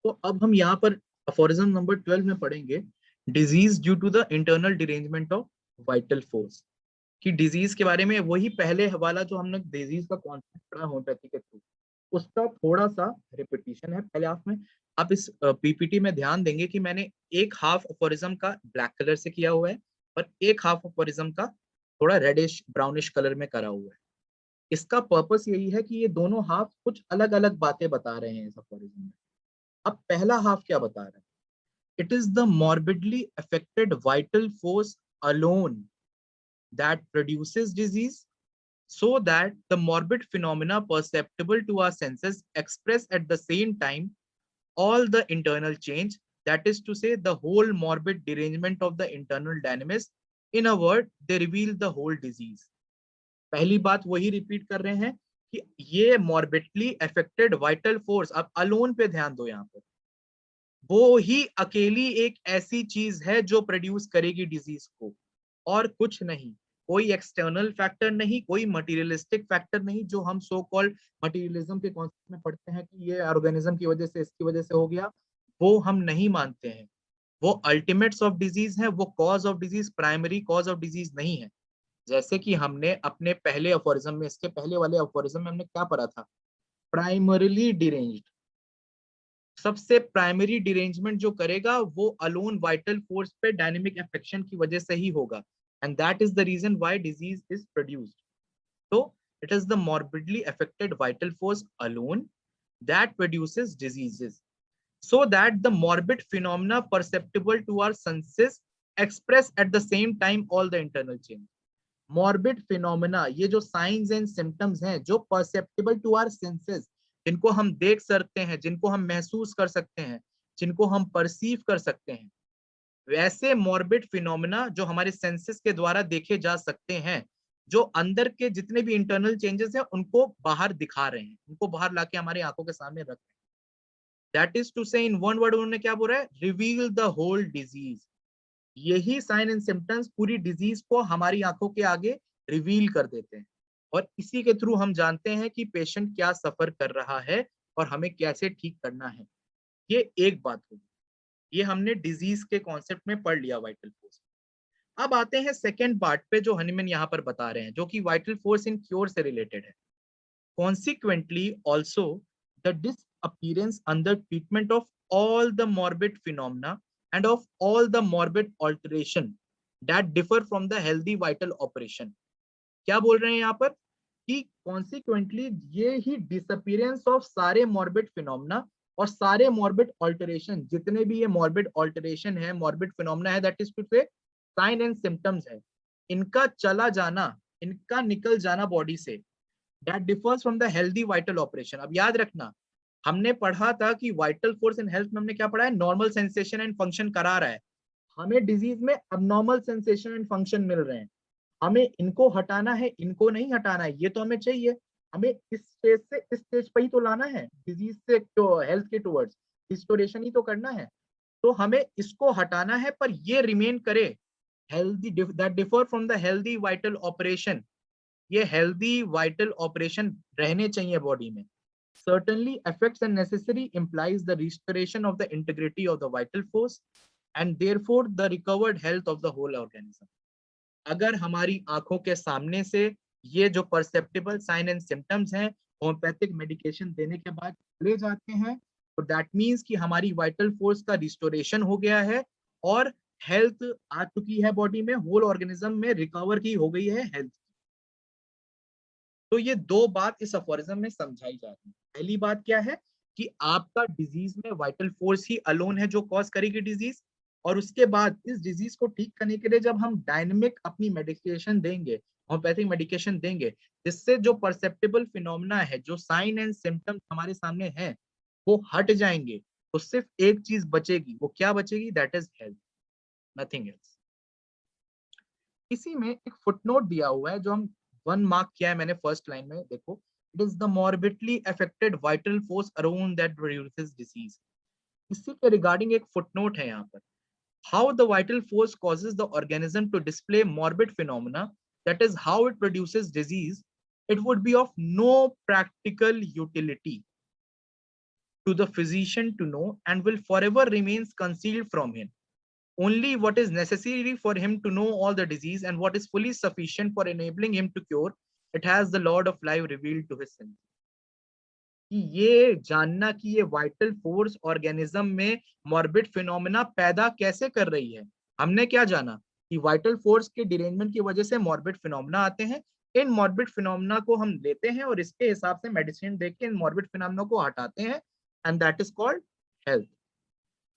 तो अब हम यहाँ पर अफोरिज्म नंबर 12 में पढ़ेंगे disease due to the internal derangement of vital force. कि डिजीज के बारे में वही पहले वाला जो हमने डिजीज का कॉन्सेप्ट पढ़ा होम्योपैथी के थ्रू, उसका थोड़ा सा रिपीटिशन है पहले हाफ में। आप इस पीपीटी में ध्यान देंगे कि मैंने एक हाफ अफोरिज्म का ब्लैक कलर से किया हुआ है और एक हाफ अफोरिज्म का थोड़ा रेडिश ब्राउनिश कलर में करा हुआ है। इसका पर्पस यही है कि ये दोनों हाफ कुछ अलग अलग बातें बता रहे हैं इस अफोरिज्म में। अब पहला हाफ क्या बता रहा है? It is the morbidly affected vital force alone that produces disease, so that the morbid phenomena perceptible to our senses express at the same time all the internal change, that is to say the whole morbid derangement of the internal dynamics. In a word, they reveal the whole disease. पहली बात वही repeat कर रहे हैं कि ये morbidly affected vital force, अब alone पे ध्यान दो यहाँ पर, वो ही अकेली एक ऐसी चीज है जो प्रोड्यूस करेगी डिजीज को, और कुछ नहीं। कोई एक्सटर्नल फैक्टर नहीं, कोई मटेरियलिस्टिक फैक्टर नहीं, जो हम सो कॉल्ड मटेरियलिज्म के कॉन्सेप्ट में पढ़ते हैं कि ये ऑर्गेनिज्म की वजह से, इसकी वजह से हो गया, वो हम नहीं मानते हैं। वो अल्टीमेट्स ऑफ डिजीज है, वो cause of disease, primary cause of disease नहीं है। जैसे कि हमने अपने पहले अफोरिज्म में, इसके पहले वाले अफोरिज्म में हमने क्या पढ़ा था? प्राइमरीली डिरेंज्ड, सबसे प्राइमरी डिरेंजमेंट जो करेगा वो अलोन वाइटल फोर्स पे डायनेमिक अफेक्शन की वजह से ही होगा, and that is the reason why disease is produced. तो it is the morbidly affected vital force alone that produces diseases, so that the morbid phenomena perceptible to our senses express at the same time all the internal change. Morbid phenomena, ये जो signs and symptoms हैं जो perceptible to our senses, जिनको हम देख सकते हैं, जिनको हम महसूस कर सकते हैं, जिनको हम परसीव कर सकते हैं, वैसे मॉर्बिड फिनोमेना जो हमारे सेंसेस के द्वारा देखे जा सकते हैं, जो अंदर के जितने भी इंटरनल चेंजेस हैं उनको बाहर दिखा रहे हैं, उनको बाहर लाके हमारे आंखों के सामने रख रहे हैं। दैट इज टू से इन वन वर्ड उन्होंने क्या बोला है? Reveal the whole disease. यही साइन एंड सिम्टम्स पूरी डिजीज को हमारी आंखों के आगे रिवील कर देते हैं, और इसी के थ्रू हम जानते हैं कि पेशेंट क्या सफर कर रहा है और हमें कैसे ठीक करना है। ये एक बात होगी, ये हमने डिजीज के कॉन्सेप्ट में पढ़ लिया वाइटल फोर्स। अब आते हैं सेकेंड पार्ट पे जो हनीमैन यहाँ पर बता रहे हैं, जो कि वाइटल फोर्स इन क्योर से रिलेटेड है। Consequently also the disappearance under treatment of all the morbid phenomena and of all the morbid alteration that differ from the healthy vital operation. क्या बोल रहे हैं यहाँ पर? कि consequently ये ही disappearance of सारे morbid phenomena और सारे morbid alteration, जितने भी ये morbid alteration है, morbid phenomena है, that is to say sign and symptoms है, इनका चला जाना, इनका निकल जाना बॉडी से, that differs from the healthy vital operation. अब याद रखना, हमने पढ़ा था कि वाइटल फोर्स इन हेल्थ में हमने क्या पढ़ा है? नॉर्मल सेंसेशन एंड फंक्शन करा रहा है। हमें डिजीज में अबनॉर्मल सेंसेशन एंड फंक्शन मिल रहे हैं, हमें इनको हटाना है, इनको नहीं हटाना है, ये तो हमें चाहिए। हमें इस स्टेज से इस स्टेज पर ही तो लाना है, डिजीज से तो हेल्थ के टुवर्ड्स रिस्टोरेशन ही तो करना है। तो हमें इसको हटाना है, पर ये रिमेन करे healthy, that differ from the healthy vital operation. ये हेल्दी वाइटल ऑपरेशन रहने चाहिए बॉडी में। Certainly affects and necessary implies the restoration of the integrity of the vital force and therefore the recovered health of the whole organism. अगर हमारी आंखों के सामने से ये जो परसेप्टेबल साइन एंड सिम्टम्स हैं होम्योपैथिक मेडिकेशन देने के बाद चले जाते हैं, तो दैट मीन्स कि हमारी वाइटल फोर्स का रिस्टोरेशन हो गया है और हेल्थ आ चुकी है बॉडी में, होल ऑर्गेनिज्म में रिकवर की हो गई है हेल्थ। तो ये दो बात इस अफोरिज्म में समझाई जा रही है। पहली बात क्या है कि आपका डिजीज में वाइटल फोर्स ही अलोन है जो कॉज करेगी डिजीज, और उसके बाद इस डिजीज को ठीक करने के लिए जब हम डायनेमिक अपनी मेडिकेशन देंगे, होम्योपैथिक मेडिकेशन देंगे, जिससे जो परसेप्टेबल फिनोमेना है, जो साइन एंड सिम्टम्स हमारे सामने हैं, वो हट जाएंगे, तो सिर्फ एक चीज बचेगी। वो क्या बचेगी? That is health, nothing else. इसी में एक फुटनोट दिया हुआ है जो हम 1 मार्क किया है मैंने फर्स्ट लाइन में, देखो, it is the morbidly affected vital force around that produces disease. इसी के रिगार्डिंग एक फुटनोट है यहाँ पर, how the vital force causes the organism to display morbid phenomena, that is how it produces disease, it would be of no practical utility to the physician to know and will forever remains concealed from him. Only what is necessary for him to know all the disease and what is fully sufficient for enabling him to cure, it has the Lord of Life revealed to his senses. कि ये जानना कि ये vital force organism में morbid phenomena पैदा कैसे कर रही है, हमने क्या जाना कि वाइटल फोर्स के डिरेंजमेंट की वजह से मॉर्बिड फिनोमेना आते हैं, इन मॉर्बिड फिनोमेना को हम लेते हैं और इसके हिसाब से मेडिसिन देके इन मॉर्बिड फिनोमेना को हटाते हैं, and that is called health.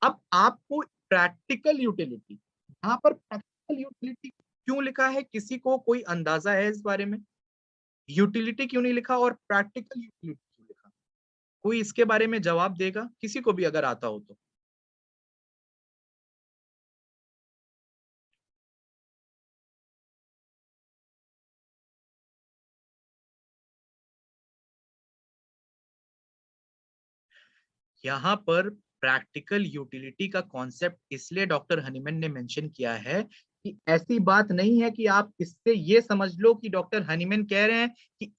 अब आपको प्रैक्टिकल यूटिलिटी, यहाँ पर प्रैक्टिकल यूटिलिटी क्यों लिखा है, किसी को कोई अंदाजा है इस बारे में? यूटिलिटी क्यों नहीं लिखा और प्रैक्टिकल यूटिलिटी क्यों लिखा? कोई इसके बारे में जवाब देगा, किसी को भी अगर आता हो तो? यहाँ पर प्रैक्टिकल यूटिलिटी का कॉन्सेप्ट इसलिए डॉक्टर हनीमैन ने मेंशन किया है कि ऐसी बात नहीं है कि आप इससे ये समझ लो कि डॉक्टर हनीमैन कह रहे हैं कि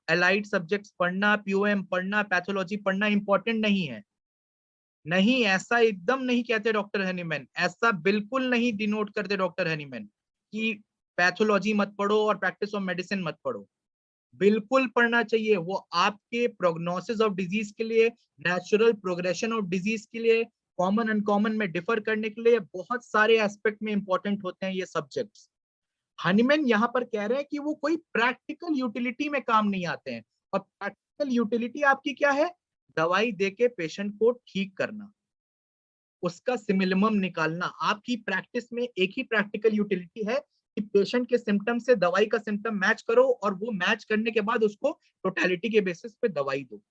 एलाइड सब्जेक्ट्स पढ़ना, पीओएम पढ़ना, पैथोलॉजी पढ़ना इंपॉर्टेंट नहीं है. नहीं, ऐसा एकदम नहीं कहते डॉक्टर हनीमैन, ऐसा बिल्कुल नहीं डिनोट करते डॉक्टर हनीमैन कि पैथोलॉजी मत पढ़ो और प्रैक्टिस ऑफ मेडिसिन मत पढ़ो. बिल्कुल पढ़ना चाहिए, वो आपके प्रोग्नोसिस ऑफ डिजीज के लिए, नेचुरल प्रोग्रेशन ऑफ डिजीज के लिए, कॉमन अनकॉमन में डिफर करने के लिए बहुत सारे एस्पेक्ट में इंपॉर्टेंट होते हैं ये सब्जेक्ट्स. हनीमैन यहाँ पर कह रहे हैं कि वो कोई प्रैक्टिकल यूटिलिटी में काम नहीं आते हैं. और प्रैक्टिकल यूटिलिटी आपकी क्या है? दवाई देके पेशेंट को ठीक करना, उसका सिमिलम निकालना. आपकी प्रैक्टिस में एक ही प्रैक्टिकल यूटिलिटी है कि पेशेंट के सिम्टम से दवाई का सिम्टम मैच करो और वो मैच करने के बाद उसको टोटलिटी के बेसिस पे दवाई दो.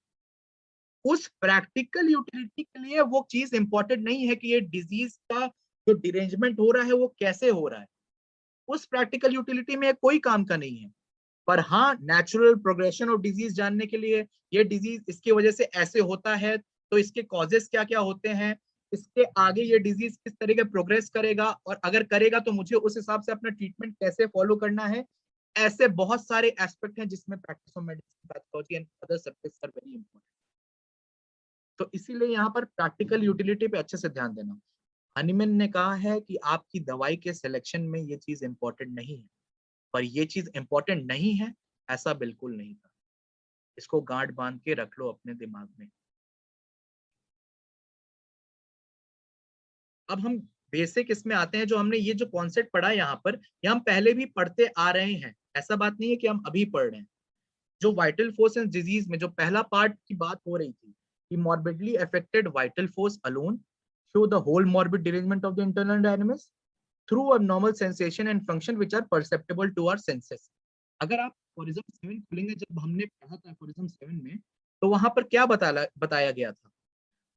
उस प्रैक्टिकल यूटिलिटी के लिए वो चीज इंपॉर्टेंट नहीं है कि ये डिजीज का जो डिरेंजमेंट हो रहा है वो कैसे हो रहा है. उस प्रैक्टिकल यूटिलिटी में कोई काम का नहीं है. पर हाँ, नेचुरल प्रोग्रेशन ऑफ डिजीज जानने के लिए, ये डिजीज इसकी वजह से ऐसे होता है तो इसके कॉजेस क्या क्या होते हैं, इसके आगे ये डिजीज किस तरह के प्रोग्रेस करेगा और अगर करेगा तो मुझे उस हिसाब से अपना ट्रीटमेंट कैसे फॉलो करना है. ऐसे बहुत सारे एस्पेक्ट हैं जिसमें practice of medicine, pathology and other subjects are very important. तो इसीलिए यहाँ पर प्रैक्टिकल यूटिलिटी पे अच्छे से ध्यान देना. हनीमैन ने कहा है कि आपकी दवाई के सिलेक्शन में ये चीज इंपॉर्टेंट नहीं है, पर ये चीज इंपॉर्टेंट नहीं है ऐसा बिल्कुल नहीं था. इसको गांठ बांध के रख लो अपने दिमाग में. अब हम बेसिक इसमें आते हैं. जो हमने ये जो कॉन्सेप्ट पढ़ा है यहाँ पर, ये हम पहले भी पढ़ते आ रहे हैं, ऐसा बात नहीं है कि हम अभी पढ़ रहे हैं. जो वाइटल फोर्स एंड डिजीज में जो पहला पार्ट की बात हो रही थी कि morbidly affected vital force alone show the whole morbid derangement of the internal dynamics through abnormal sensation and function which are perceptible to our senses. अगर आप एफोरिज्म 7 खोलेंगे, जब हमने पढ़ा था एफोरिज्म 7 में, तो वहां पर क्या बताया गया था?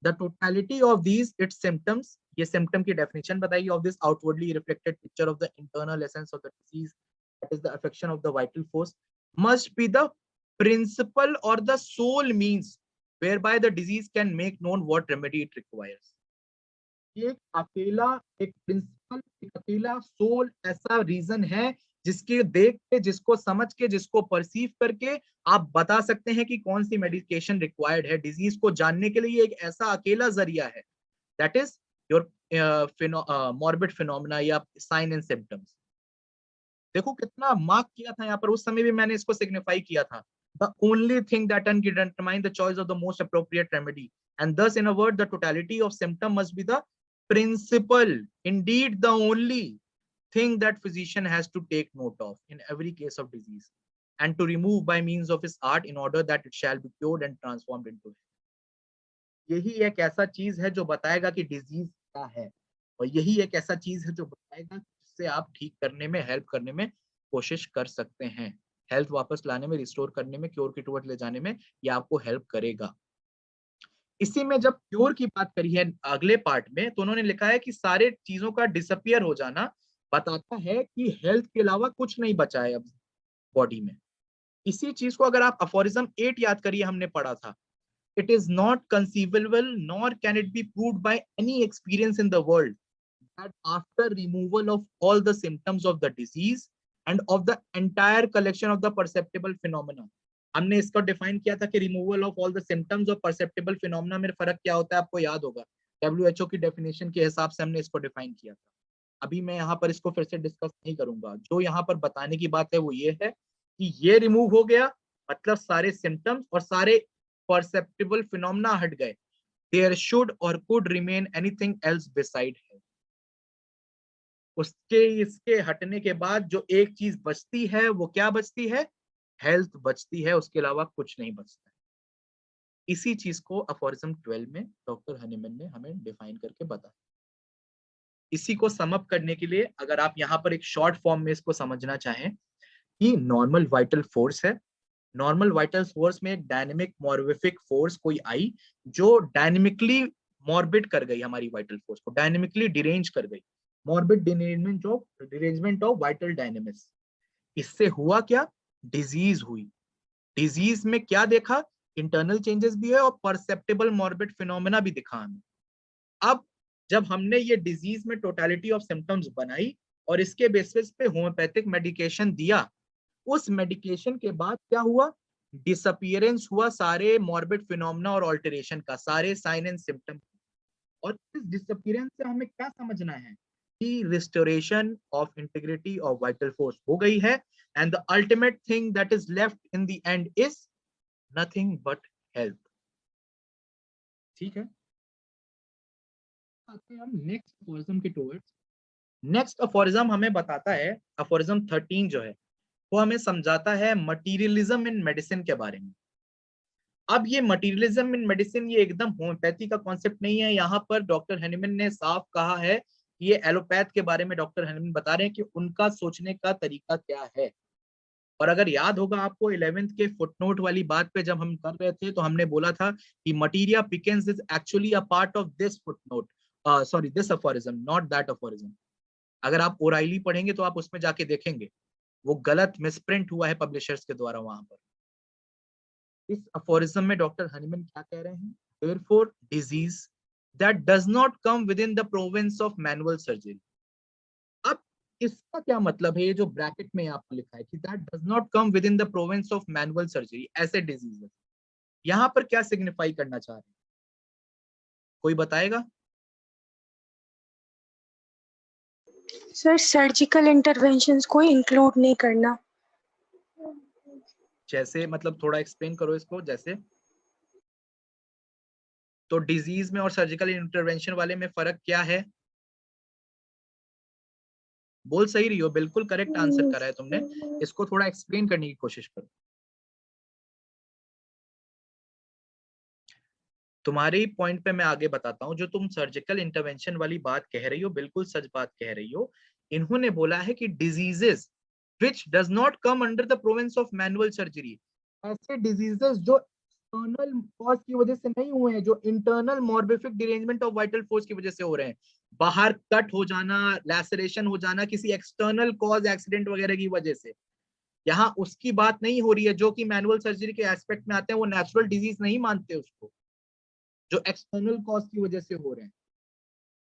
The totality of these its symptoms, ये symptom की definition बताइए, of this outwardly reflected picture of the internal essence of the disease, that is the affection of the vital force, must be the principal or the sole means whereby the disease can make known what remedy it requires. एक अकेला, एक principal, एक अकेला soul ऐसा reason है जिसके देख के, जिसको समझ के, जिसको परसीव करके आप बता सकते हैं कि कौन सी मेडिकेशन रिक्वायर्ड है. डिजीज को जानने के लिए एक ऐसा अकेला जरिया है, that is your morbid phenomena या साइन एंड सिम्टम्स. देखो कितना मार्क किया था यहाँ पर, उस समय भी मैंने इसको सिग्निफाई किया था. The only thing that can determine the choice of the most appropriate remedy, and thus in a word the totality of symptom must be the principal, indeed the only thing that physician has to take note of in every case of disease and to remove by means of his art in order that it shall be cured and transformed into health. यही एक ऐसा चीज है जो बताएगा कि disease क्या है, और यही एक ऐसा चीज है जो बताएगा जिससे आप ठीक करने में, हेल्प करने में कोशिश कर सकते हैं. हेल्थ वापस लाने में, रिस्टोर करने में, क्योर की टुवर्ड ले जाने में ये आपको हेल्प करेगा. इसी में जब क्योर की बात करी है अगले पार्ट में, तो उन्होंने लिखा है कि सारे चीजों का डिसअपियर हो जाना बताता है कि हेल्थ के अलावा कुछ नहीं बचा है अब बॉडी में. इसी चीज को अगर आप अफोरिज्म 8 याद करिए, हमने पढ़ा था, it is not conceivable nor can it be proved by any experience in the world that after removal of all the symptoms of the disease and of the entire collection of the perceptible phenomena, हमने इसको define किया था कि removal of all the symptoms और perceptible phenomena में फर्क क्या होता है, आपको याद होगा। WHO की डेफिनेशन के हिसाब से हमने इसको डिफाइन किया था। अभी मैं यहाँ पर इसको फिर से डिस्कस नहीं करूंगा। जो यहाँ पर बताने की बात है वो ये है कि ये रिमूव हो गया, मतलब सारे सिम्टम्स और सारे परसेप्टेबल फिनोमेना हट गए। देयर शुड और could remain anything else beside है। उसके इसके हटने के बाद जो एक चीज बचती है वो क्या बचती है, हेल्थ बचती है, उसके अलावा कुछ नहीं बचता है। इसी चीज को अफोरिज्म 12 में डॉक्टर हनीमैन ने हमें डिफाइन करके बताया। इसी को सम अप करने के लिए अगर आप यहाँ पर एक शॉर्ट फॉर्म में इसको समझना चाहें कि नॉर्मल वाइटल फोर्स है। नॉर्मल वाइटल फोर्स में एक डायनेमिक मॉर्बिफिक फोर्स कोई आई जो डायनेमिकली मॉर्बिड कर गई, हमारी वाइटल फोर्स को डायनेमिकली डिरेंज कर गई। Morbid derangement of vital dynamics. इससे हुआ क्या, डिजीज हुई। डिजीज में क्या देखा, इंटरनल चेंजेस भी है और परसेप्टेबल मॉर्बिड फिनोमेना भी दिखा हमें। अब जब हमने ये डिजीज में टोटलिटी ऑफ सिम्टम्स बनाई और इसके बेसिस पे होम्योपैथिक मेडिकेशन दिया, उस मेडिकेशन के बाद क्या हुआ, डिसअपियरेंस हुआ सारे मॉर्बिड फिनोमेना और ऑल्टरेशन का, सारे साइन एंड सिम्टम। और इस डिसअपियरेंस से हमें क्या समझना है कि restoration of integrity of vital force हो गई है, and the ultimate thing that is left in the end is nothing but health. ठीक है, आते हैं हम नेक्स्ट अफोरिज्म के टुवर्ड्स। नेक्स्ट अफोरिज्म हमें बताता है, अफोरिज्म 13 जो है वो हमें समझाता है मटीरियलिज्म इन मेडिसिन के बारे में। अब ये मटीरियलिज्म इन मेडिसिन ये एकदम होम्योपैथी का कॉन्सेप्ट नहीं है। यहाँ पर डॉक्टर हनीमैन ने साफ कहा है कि ये एलोपैथ के बारे में डॉक्टर हनीमैन बता रहे हैं कि उनका सोचने का तरीका क्या है। और अगर याद होगा आपको 11th के फुटनोट वाली बात पे जब हम कर रहे थे तो हमने बोला था कि materia Pickens is actually a part of this footnote, sorry this aphorism, not that aphorism. अगर आप ओराइली पढ़ेंगे तो आप उसमें जाके देखेंगे वो गलत मिसप्रिंट हुआ है पब्लिशर्स के द्वारा वहां पर। इस अफोरिज्म में डॉक्टर हनीमैन क्या कह रहे हैं, therefore disease that does not come within the province of manual surgery। अब इसका क्या मतलब है, ये जो ब्रैकेट में यहाँ पर लिखा है कि that does not come within the province of manual surgery, ऐसे डिजीज यहाँ पर क्या सिग्निफाई करना चाह रहे हैं, कोई बताएगा? सर सर्जिकल इंटरवेंशंस को इंक्लूड नहीं करना। जैसे मतलब थोड़ा एक्सप्लेन करो इसको। जैसे तो डिजीज में और सर्जिकल इंटरवेंशन वाले में फर्क क्या है? बोल सही रही हो, बिल्कुल करेक्ट आंसर करा है तुमने। इसको थोड़ा एक्सप्लेन करने की कोशिश करो। तुम्हारे पॉइंट पे मैं आगे बताता हूँ। जो तुम सर्जिकल इंटरवेंशन वाली बात कह रही हो बिल्कुल सच बात कह रही हो। इन्होंने बोला है कि diseases which does not come under the province of manual surgery, ऐसे डिजीजेस जो एक्सटर्नल कॉज की वजह से नहीं हुए हैं, जो internal morbific derangement of vital force की वजह से हो रहे हैं, बाहर कट हो जाना, लैसरेशन हो जाना किसी एक्सटर्नल कॉज एक्सीडेंट वगैरह की वजह से, यहाँ उसकी बात नहीं हो रही है। जो कि मैनुअल सर्जरी के एस्पेक्ट में आते हैं वो नेचुरल डिजीज नहीं मानते उसको, जो एक्सटर्नल कॉज की वजह से हो रहे हैं,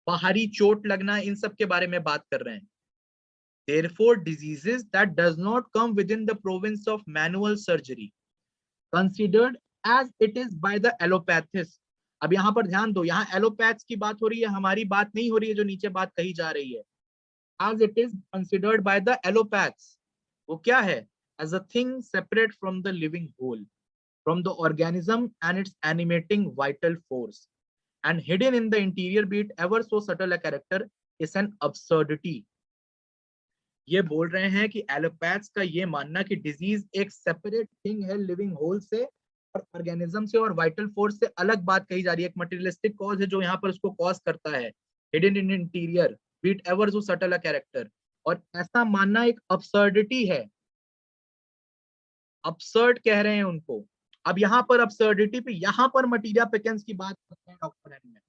बाहरी चोट लगना, इन सब के बारे में बात कर रहे हैं। Therefore, diseases that does not come within the province of manual surgery, considered as it is by the allopathists। अब यहाँ पर ध्यान दो, यहाँ एलोपैथ्स की बात हो रही है, हमारी बात नहीं हो रही है जो नीचे बात कही जा रही है। As it is considered by the allopaths, वो क्या है, as a thing separate from the living whole, from the organism and its animating vital force, and hidden in the interior, be it ever so subtle a character, is an absurdity। ये बोल रहे हैं कि एलोपैथ्स का ये मानना कि disease एक सेपरेट थिंग है लिविंग होल से और ऑर्गेनिज्म से और वाइटल फोर्स से अलग बात कही जा रही है, एक मटेरियलिस्टिक कॉज है जो यहाँ पर उसको कॉज करता है, hidden in interior, B it ever so subtle a character. और ऐसा मानना एक अब्सर्डिटी है, अब्सर्ड कह रहे हैं उनको। अब यहाँ पर अब्सर्डिटी पे यहाँ पर मटीरिया पिकेंस की बात करते हैं डॉक्टर हनीमैन,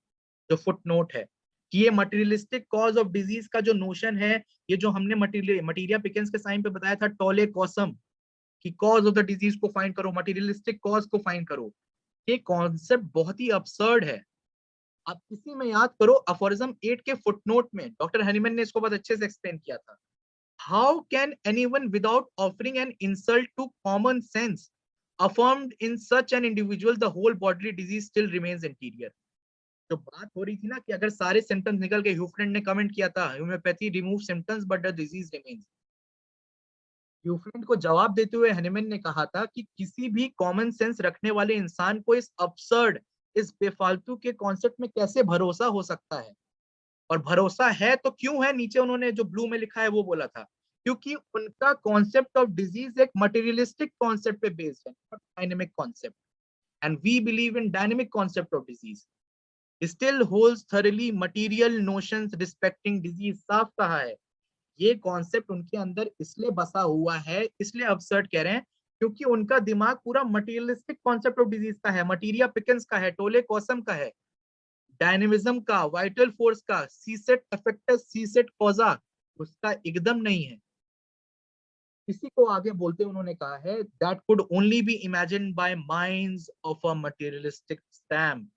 जो फुटनोट है कि ये मटेरियलिस्टिक कॉज ऑफ डिजीज का जो नोशन है, ये जो हमने मटीरिया पिकेंस के साइन पे बताया था टोले कॉसम कि कॉज ऑफ द डिजीज को फाइंड करो, मटेरियलिस्टिक कॉज को फाइंड करो, ये कॉन्सेप्ट बहुत ही अब्सर्ड है। अब इसी में याद करो अफोरिज्म 8 के फुटनोट में डॉक्टर हनीमैन ने इसको बहुत अच्छे से एक्सप्लेन किया था। How can anyone without offering an insult to common sense affirmed in such an individual the whole bodily disease still remains interior. जो बात हो रही थी ना कि अगर सारे सिम्टम्स निकल गए, ह्यूफ्रेंड ने कमेंट किया था homeopathy remove symptoms but the disease remains. ह्यूफ्रेंड को जवाब देते हुए हनीमैन ने कहा था कि किसी भी कॉमन सेंस रखने वाले इंसान को इस अब्सर्ड, इस बेफालतू के कॉन्सेप्ट में कैसे भरोसा हो सकता है, और भरोसा है तो क्यों है, नीचे उन्होंने जो ब्लू में लिखा है वो बोला था, क्योंकि उनका कॉन्सेप्ट ऑफ डिजीज एक मटेरियलिस्टिक कॉन्सेप्ट पे बेस्ड है, not dynamic concept, and we believe in dynamic concept of disease. Still holds thoroughly material notions respecting disease। साफ कहा है, ये कॉन्सेप्ट उनके अंदर इसलिए बसा हुआ है, इसलिए अब्सर्ड कह रहे हैं, क्योंकि उनका दिमाग पूरा मटेरियलिस्टिक कॉन्सेप्ट ऑफ डिजीज का है, मटीरिया पिकेंस का है, टोले कॉसम का है, डायनेमिज्म का, वाइटल फोर्स का, सीसेट अफेक्टस सीसेट कॉजा उसका एकदम नहीं है। इसी को आगे बोलते उन्होंने कहा है that could only be imagine by minds of a materialistic stamp.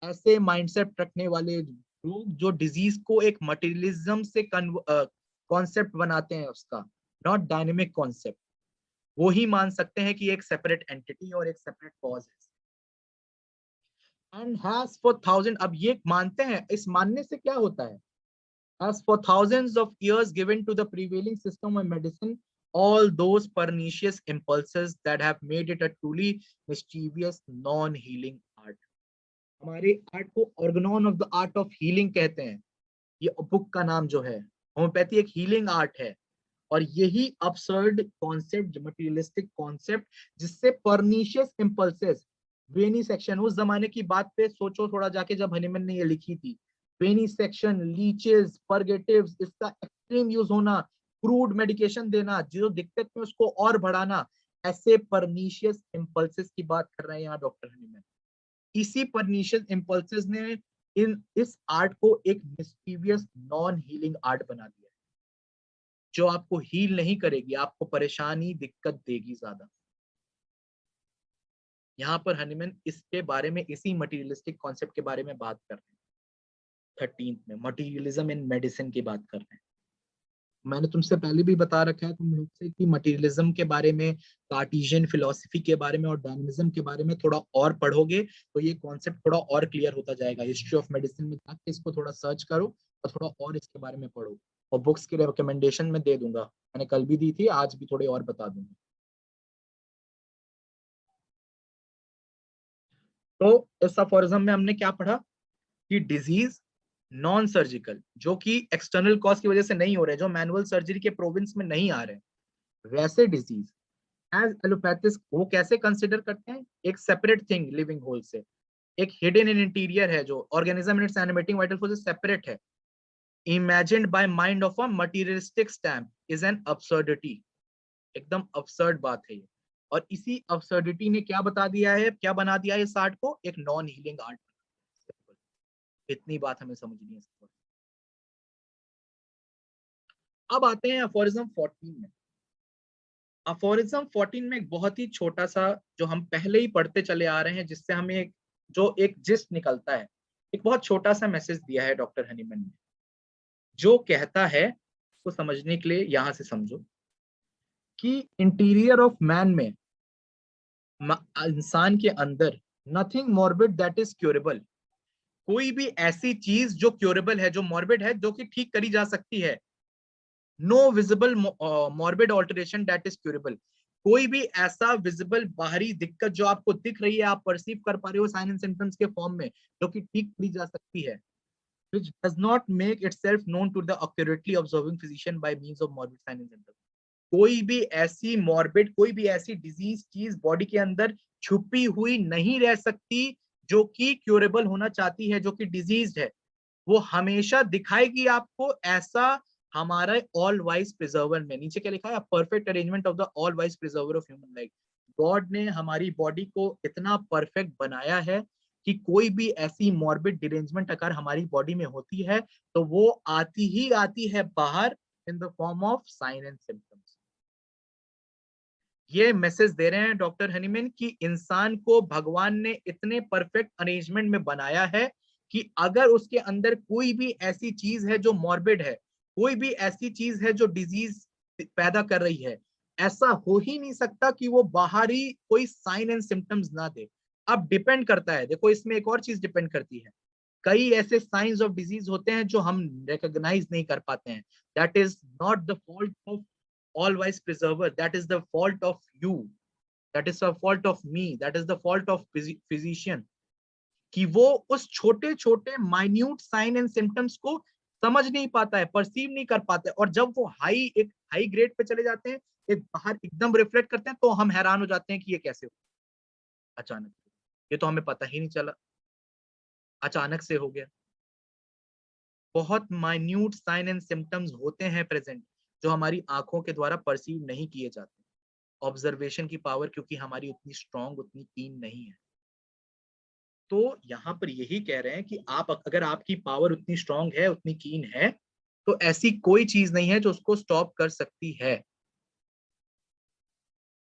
ऐसे माइंडसेट रखने वाले लोग जो डिजीज को एक मटेरियलिज्म से कॉन्सेप्ट बनाते हैं उसका, नॉट डायनेमिक कॉन्सेप्ट, वो ही मान सकते हैं कि एक सेपरेट एंटिटी और एक सेपरेट कॉज है। एंड हैज फॉर थाउजेंड, अब ये मानते हैं, इस मानने से क्या होता है, has for thousands of years given to the prevailing system of medicine all those pernicious impulses that have made it a truly mischievous non-healing art। हमारे आर्ट को organon of the art of healing कहते हैं। ये book का नाम जो है, homeopathy एक हीलिंग आर्ट है, और यही अपसर्ड कॉन्सेप्ट, मटेरियलिस्टिक कॉन्सेप्ट, जिससे परनीशियस इंपल्सेस, वेनी सेक्शन, उस जमाने की बात पे सोचो थोड़ा जाके जब हनीमैन ने ये लिखी थी, वेनी सेक्शन, लीचेस, परगेटिव्स, इसका एक्सट्रीम यूज होना, क्रूड मेडिकेशन देना, जो दिक्कत में उसको और बढ़ाना, ऐसे परनीशियस इंपल्सेस की बात कर रहे हैं यहाँ डॉक्टर हनीमैन। इसी परनीशियस इंपल्सेस ने इस आर्ट को एक मिस्टीवियस नॉन हीलिंग आर्ट बना दिया, जो आपको हील नहीं करेगी, आपको परेशानी दिक्कत देगी ज्यादा। यहाँ पर हनीमैन इसके बारे में, इसी मटेरियलिस्टिक कॉन्सेप्ट के बारे में बात कर रहे हैं, 13th में मटेरियलिज्म इन मेडिसिन की बात कर रहे हैं। मैंने तुमसे पहले भी बता रखा है तुम लोग से कि मटेरियलिज्म के बारे में, कार्टेशियन फिलॉसफी के बारे में और डायनेमिज्म के बारे में थोड़ा और पढ़ोगे तो ये कॉन्सेप्ट थोड़ा और क्लियर होता जाएगा। हिस्ट्री ऑफ मेडिसिन में जाके इसको थोड़ा सर्च करो और थोड़ा और इसके बारे में पढ़ो, और बुक्स की रिकमेंडेशन में दे दूंगा, मैंने कल भी दी थी, आज भी थोड़े और बता दूंगा। तो इस अफोरिज्म में हमने क्या पढ़ा कि डिजीज नॉन सर्जिकल, जो कि एक्सटर्नल कॉज की वजह से नहीं हो रहे, जो मैनुअल सर्जरी के प्रोविंस में नहीं आ रहे, वैसे डिजीज एज एलोपैथिस्ट वो कैसे कंसिडर करते हैं, एक सेपरेट थिंग लिविंग होल से, एक हिडन इन इंटीरियर है, जो organism in its animating vital forces separate है, imagined by mind of a materialistic stamp is an absurdity. एकदम अब्सर्ड बात है ये, और इसी अब्सर्डिटी ने क्या बता दिया है, क्या बना दिया है इस आर्ट को, एक नॉन हीलिंग आर्ट। इतनी बात हमें समझनी है। अब आते हैं अफोरिज्म 14 में। अफोरिज्म 14 में एक बहुत ही छोटा सा, जो हम पहले ही पढ़ते चले आ रहे हैं, जिससे हमें जो एक जिस्ट निकलता है, एक बहुत छोटा सा मैसेज दिया है डॉक्टर हनीमैन ने, जो कहता है, उसको समझने के लिए यहां से समझो कि इंटीरियर ऑफ मैन में, इंसान के अंदर, nothing morbid that is curable. कोई भी ऐसी चीज जो क्योरेबल है, जो मॉर्बिड है, जो कि ठीक करी जा सकती है, no visible morbid alteration that is curable. कोई भी ऐसा विजिबल बाहरी दिक्कत जो आपको दिख रही है, आप परसीव कर पा रहे हो साइन एंड सिम्टम्स के फॉर्म में, जो कि ठीक करी जा सकती है, which does not make itself known to the accurately observing physician by means of morbid sign and symptoms। कोई भी ऐसी मॉर्बिड, कोई भी ऐसी डिजीज चीज बॉडी के अंदर छुपी हुई नहीं रह सकती, जो कि क्यूरेबल होना चाहती है, जो कि डिजीज है, वो हमेशा दिखाएगी आपको। ऐसा हमारा ऑल वाइज प्रिजर्वर में, नीचे क्या लिखा है, perfect arrangement of the all wise preserver of human life. God ने हमारी बॉडी को इतना परफेक्ट बनाया है कि कोई भी ऐसी मॉर्बिड डिरेंजमेंट अगर हमारी बॉडी में होती है तो वो आती ही आती है बाहर in the form of sine and symptoms. ये मैसेज दे रहे हैं डॉक्टर हनीमैन कि इंसान को भगवान ने इतने परफेक्ट अरेंजमेंट में बनाया है कि अगर उसके अंदर कोई भी ऐसी चीज है जो मॉर्बिड है, कोई भी ऐसी चीज है जो डिजीज पैदा कर रही है, ऐसा हो ही नहीं सकता कि वो बाहरी कोई साइन एंड सिम्टम्स ना दे। अब डिपेंड करता है, देखो इसमें एक और चीज डिपेंड करती है, कई ऐसे साइंस ऑफ डिजीज होते हैं जो हम रिकॉग्नाइज नहीं कर पाते हैं। That is not the fault of all wise preserver, that is the fault of you, that is the fault of me, that is the fault of physician, कि वो उस छोटे छोटे माइन्यूट साइन एंड सिम्टम्स को समझ नहीं पाता है, परसीव नहीं कर पाता है, और जब वो एक हाई ग्रेड पे चले जाते हैं, एक बाहर एकदम रिफ्लेक्ट करते हैं, तो हम हैरान हो जाते हैं कि ये कैसे हो अचानक, ये तो हमें पता ही नहीं चला, अचानक से हो गया। बहुत माइन्यूट साइन एंड सिम्टम्स होते हैं प्रेजेंट, जो हमारी आंखों के द्वारा परसीव नहीं किए जाते। ऑब्जर्वेशन की पावर क्योंकि हमारी उतनी स्ट्रांग, उतनी कीन नहीं है। तो यहाँ पर यही कह रहे हैं कि आप अगर आपकी पावर उतनी स्ट्रांग है, उतनी कीन है, तो ऐसी कोई चीज नहीं है जो उसको स्टॉप कर सकती है।